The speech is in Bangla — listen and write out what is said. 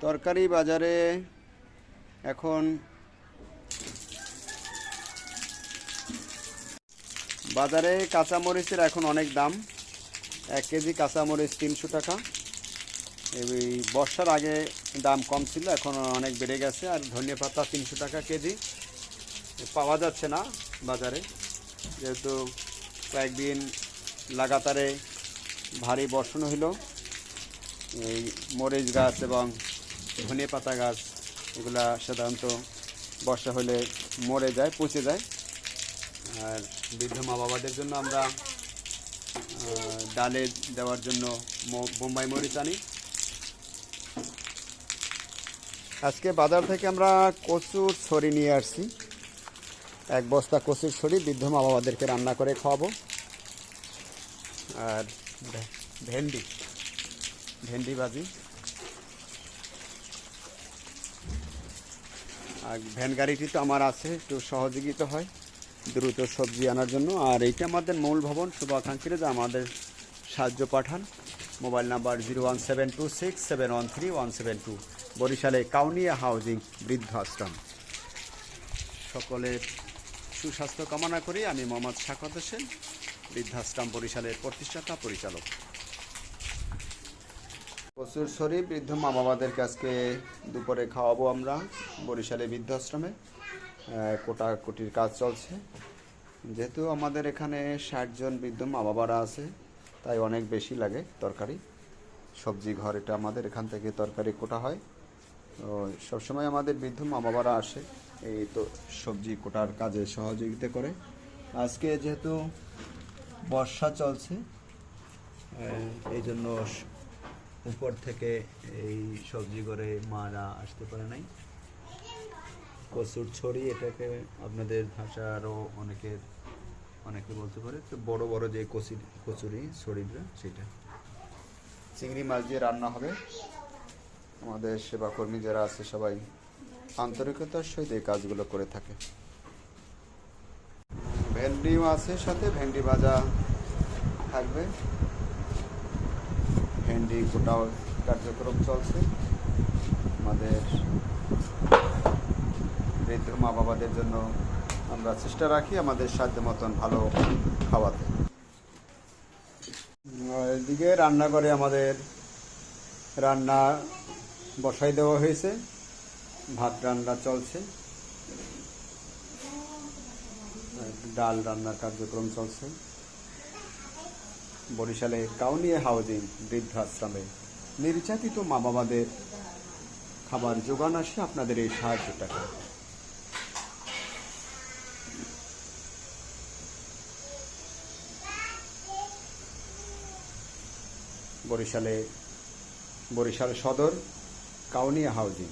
তরকারি বাজারে এখন বাজারে কাঁচামরিচের এখন অনেক দাম। 1 কেজি কাঁচামরিচ 300 টাকা। এই বর্ষার আগে দাম কম ছিল, এখন অনেক বেড়ে গেছে। আর ধনেপাতা 300 টাকা কেজি। পাওয়া যাচ্ছে না বাজারে, যেহেতু কয়েকদিন লাগাতারে ভারী বর্ষণ হইল। এই মরিচ গাছ এবং ধনেপাতা গাছ এগুলা সাধারণত বর্ষা হলে মরে যায়, পচে যায়। আর বৃদ্ধ মা বাবাদের জন্য আমরা ডালে দেওয়ার জন্য বোম্বাই মরিচ আনি। আজকে বাজার থেকে আমরা কচুর ছড়ি নিয়ে আসছি। 1 বস্তা কচুর ছড়ি বৃদ্ধ মা বাবাদেরকে রান্না করে খাওয়াবো। আর ভেন্ডি ভাজি। আর ভ্যান গাড়িটি তো আমার আছে, একটু সহযোগিতা হয় দ্রুত সবজি আনার জন্য। আর এইটা আমাদের মূল ভবন। শুভাকাঙ্ক্ষীরা যা আমাদের সাহায্য পাঠান। মোবাইল নাম্বার 01726713172, বরিশালে কাউনিয়া হাউজিং বৃদ্ধ আশ্রম। সকলের সুস্বাস্থ্য কামনা করি। আমি মোহাম্মদ শাকত হোসেন, বৃদ্ধাশ্রম বরিশালের প্রতিষ্ঠাতা পরিচালক। কচুর ছড়ি বৃদ্ধ মা বাবাদেরকে আজকে দুপুরে খাওয়াবো আমরা বরিশালে বৃদ্ধাশ্রমে। কোটাকুটির কাজ চলছে। যেহেতু আমাদের এখানে 60 জন বৃদ্ধ মা বাবারা আছে, তাই অনেক বেশি লাগে তরকারি। সবজি ঘর এটা আমাদের, এখান থেকে তরকারি কোটা হয়। তো সবসময় আমাদের বৃদ্ধ মা বাবারা আসে, এই তো সবজি কোটার কাজে সহযোগিতা করে। আজকে যেহেতু বর্ষা চলছে, এই জন্য উপর থেকে এই সবজি করে মারা আসতে পারে নাই। কচুর ছড়ি, এটাকে আপনাদের ভাষা আরও অনেকে বলতে পারে, তো বড় বড় যে কচুরি ছড়িটা, সেটা চিংড়ি মাছ দিয়ে রান্না হবে। আমাদের সেবাকর্মী যারা আছে সবাই আন্তরিকতার সহিত এই কাজগুলো করে থাকে। ভেন্ডিও আছে সাথে, ভেন্ডি ভাজা থাকবে। ভেন্ডি কোটাও কার্যক্রম চলছে। আমাদের বৃদ্ধ মা বাবাদের জন্য আমরা চেষ্টা রাখি আমাদের সাধ্য মতন ভালো খাওয়াতে। এদিকে রান্নাঘরে আমাদের রান্না বসাই দেওয়া হয়েছে, ভাত রান্না চলছে, ডাল রান্নার কার্যক্রম চলছে। বরিশালে কাউনিয়া হাউজিং বৃদ্ধাশ্রমে নির্যাতিত মা বাবাদের খাবার যোগান আসে আপনাদের এই সাহায্য টাকা। বরিশাল সদর কাউনিয়া হাউজিং।